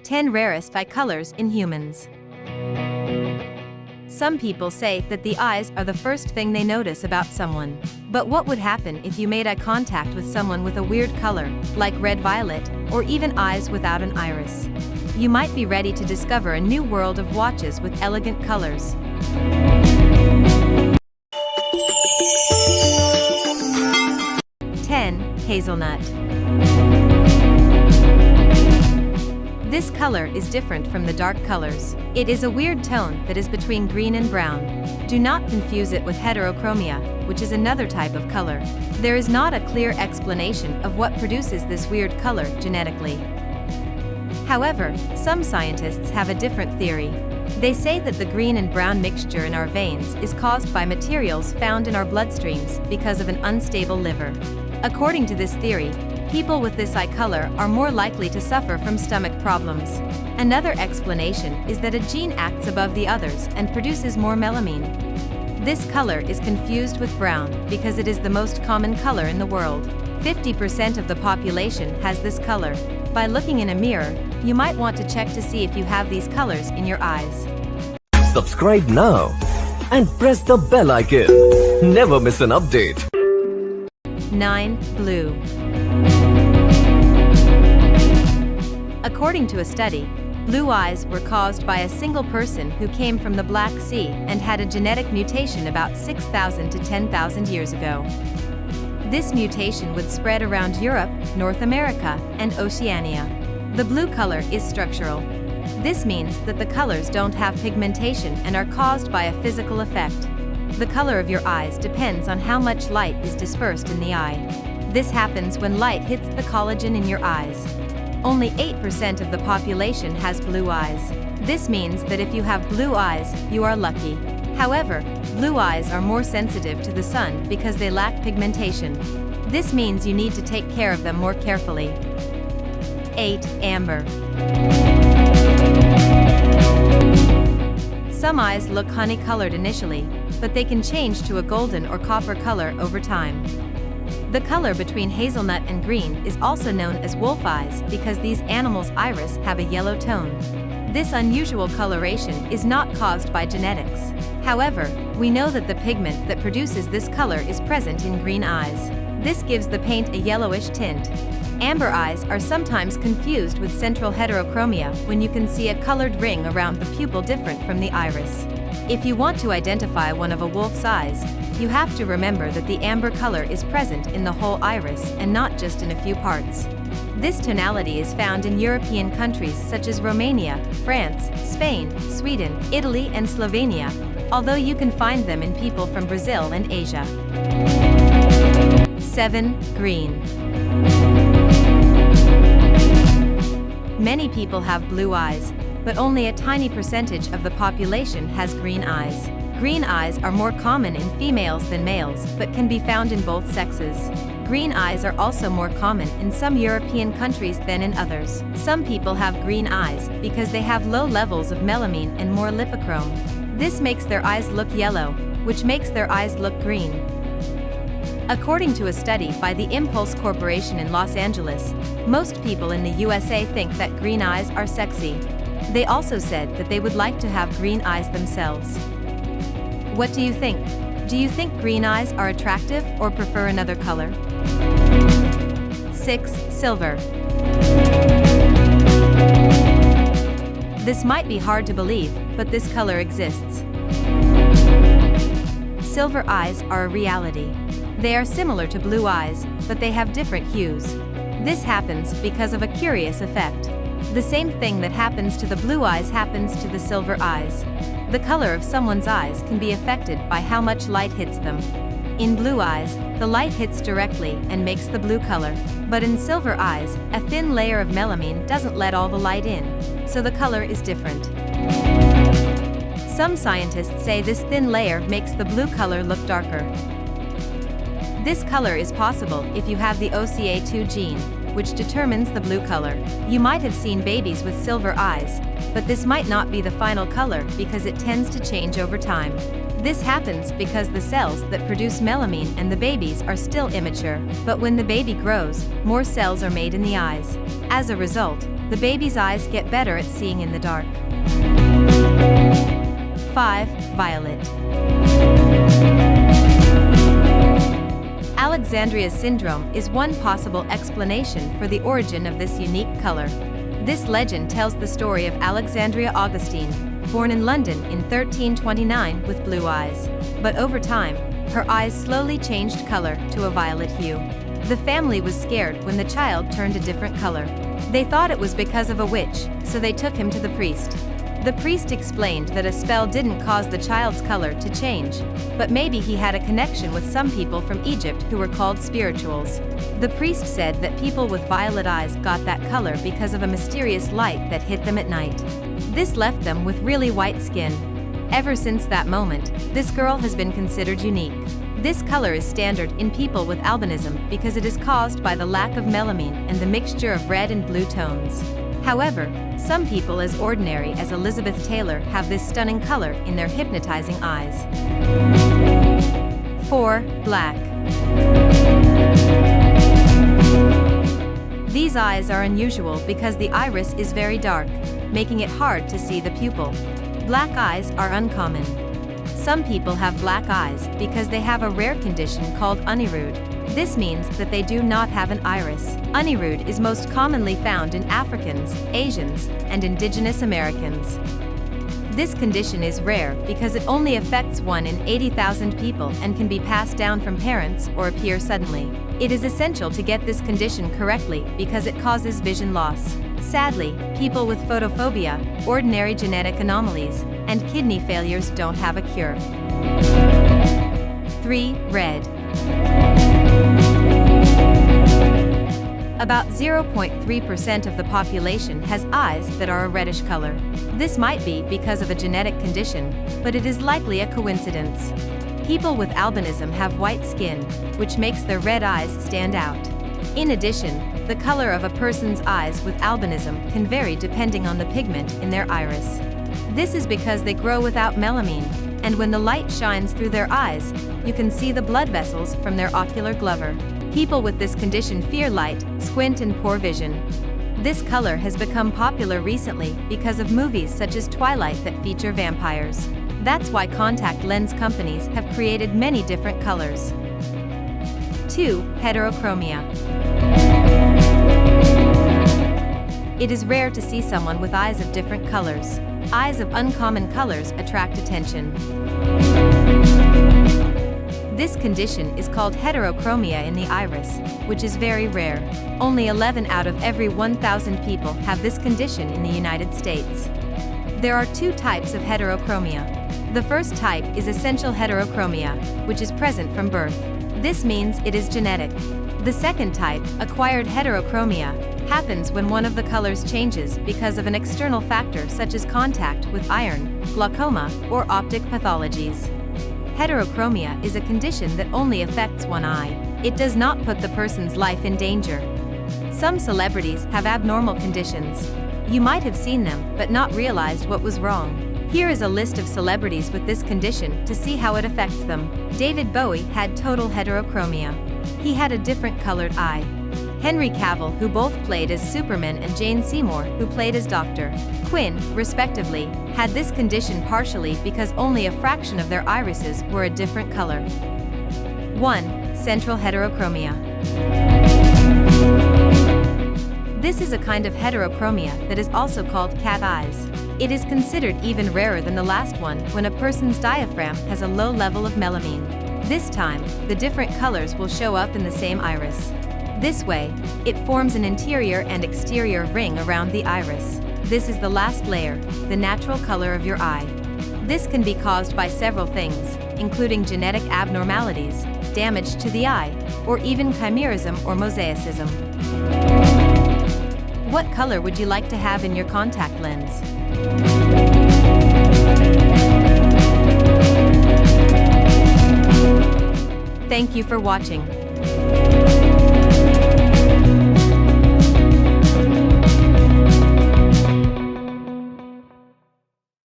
10 rarest eye colors in humans. Some people say that the eyes are the first thing they notice about someone. But what would happen if you made eye contact with someone with a weird color, like red-violet, or even eyes without an iris? You might be ready to discover a new world of watches with elegant colors. 10. Hazelnut. This color is different from the dark colors. It is a weird tone that is between green and brown. Do not confuse it with heterochromia, which is another type of color. There is not a clear explanation of what produces this weird color genetically. However, some scientists have a different theory. They say that the green and brown mixture in our veins is caused by materials found in our bloodstreams because of an unstable liver. According to this theory, people with this eye color are more likely to suffer from stomach problems. Another explanation is that a gene acts above the others and produces more melanin. This color is confused with brown because it is the most common color in the world. 50% of the population has this color. By looking in a mirror, you might want to check to see if you have these colors in your eyes. Subscribe now and press the bell icon. Never miss an update. 9. Blue. According to a study, blue eyes were caused by a single person who came from the Black Sea and had a genetic mutation about 6,000 to 10,000 years ago. This mutation would spread around Europe, North America, and Oceania. The blue color is structural. This means that the colors don't have pigmentation and are caused by a physical effect. The color of your eyes depends on how much light is dispersed in the eye. This happens when light hits the collagen in your eyes. Only 8% of the population has blue eyes. This means that if you have blue eyes, you are lucky. However, blue eyes are more sensitive to the sun because they lack pigmentation. This means you need to take care of them more carefully. 8. Amber. Some eyes look honey-colored initially, but they can change to a golden or copper color over time. The color between hazelnut and green is also known as wolf eyes because these animals' iris have a yellow tone. This unusual coloration is not caused by genetics. However, we know that the pigment that produces this color is present in green eyes. This gives the paint a yellowish tint. Amber eyes are sometimes confused with central heterochromia when you can see a colored ring around the pupil different from the iris. If you want to identify one of a wolf's eyes, you have to remember that the amber color is present in the whole iris and not just in a few parts. This tonality is found in European countries such as Romania, France, Spain, Sweden, Italy, and Slovenia, although you can find them in people from Brazil and Asia. 7. Green. Many people have blue eyes, but only a tiny percentage of the population has green eyes. Green eyes are more common in females than males, but can be found in both sexes. Green eyes are also more common in some European countries than in others. Some people have green eyes because they have low levels of melanin and more lipochrome. This makes their eyes look yellow, which makes their eyes look green. According to a study by the Impulse Corporation in Los Angeles, most people in the USA think that green eyes are sexy. They also said that they would like to have green eyes themselves. What do you think? Do you think green eyes are attractive or prefer another color? 6. Silver. This might be hard to believe, but this color exists. Silver eyes are a reality. They are similar to blue eyes, but they have different hues. This happens because of a curious effect. The same thing that happens to the blue eyes happens to the silver eyes. The color of someone's eyes can be affected by how much light hits them. In blue eyes, the light hits directly and makes the blue color, but in silver eyes, a thin layer of melanin doesn't let all the light in, so the color is different. Some scientists say this thin layer makes the blue color look darker. This color is possible if you have the OCA2 gene, which determines the blue color. You might have seen babies with silver eyes, but this might not be the final color because it tends to change over time. This happens because the cells that produce melanin and the babies are still immature, but when the baby grows, more cells are made in the eyes. As a result, the baby's eyes get better at seeing in the dark. 5. Violet. Alexandria's syndrome is one possible explanation for the origin of this unique color. This legend tells the story of Alexandria Augustine, born in London in 1329 with blue eyes. But over time, her eyes slowly changed color to a violet hue. The family was scared when the child turned a different color. They thought it was because of a witch, so they took him to the priest. The priest explained that a spell didn't cause the child's color to change, but maybe he had a connection with some people from Egypt who were called spirituals. The priest said that people with violet eyes got that color because of a mysterious light that hit them at night. This left them with really white skin. Ever since that moment, this girl has been considered unique. This color is standard in people with albinism because it is caused by the lack of melanin and the mixture of red and blue tones. However, some people as ordinary as Elizabeth Taylor have this stunning color in their hypnotizing eyes. 4. Black. These eyes are unusual because the iris is very dark, making it hard to see the pupil. Black eyes are uncommon. Some people have black eyes because they have a rare condition called unirude. This means that they do not have an iris. Unirude is most commonly found in Africans, Asians, and Indigenous Americans. This condition is rare because it only affects 1 in 80,000 people and can be passed down from parents or appear suddenly. It is essential to get this condition correctly because it causes vision loss. Sadly, people with photophobia, ordinary genetic anomalies, and kidney failures don't have a cure. 3. Red. About 0.3% of the population has eyes that are a reddish color. This might be because of a genetic condition, but it is likely a coincidence. People with albinism have white skin, which makes their red eyes stand out. In addition, the color of a person's eyes with albinism can vary depending on the pigment in their iris. This is because they grow without melanin, and when the light shines through their eyes, you can see the blood vessels from their ocular glover. People with this condition fear light, squint, and poor vision. This color has become popular recently because of movies such as Twilight that feature vampires. That's why contact lens companies have created many different colors. 2. Heterochromia. It is rare to see someone with eyes of different colors. Eyes of uncommon colors attract attention. This condition is called heterochromia in the iris, which is very rare. Only 11 out of every 1,000 people have this condition in the United States. There are 2 types of heterochromia. The first type is essential heterochromia, which is present from birth. This means it is genetic. The second type, acquired heterochromia, happens when one of the colors changes because of an external factor such as contact with iron, glaucoma, or optic pathologies. Heterochromia is a condition that only affects one eye. It does not put the person's life in danger. Some celebrities have abnormal conditions. You might have seen them but not realized what was wrong. Here is a list of celebrities with this condition to see how it affects them. David Bowie had total heterochromia. He had a different colored eye. Henry Cavill, who both played as Superman, and Jane Seymour, who played as Dr. Quinn, respectively, had this condition partially because only a fraction of their irises were a different color. 1. Central heterochromia. This is a kind of heterochromia that is also called cat eyes. It is considered even rarer than the last one when a person's diaphragm has a low level of melanin. This time, the different colors will show up in the same iris. This way, it forms an interior and exterior ring around the iris. This is the last layer, the natural color of your eye. This can be caused by several things, including genetic abnormalities, damage to the eye, or even chimerism or mosaicism. What color would you like to have in your contact lens? Thank you for watching.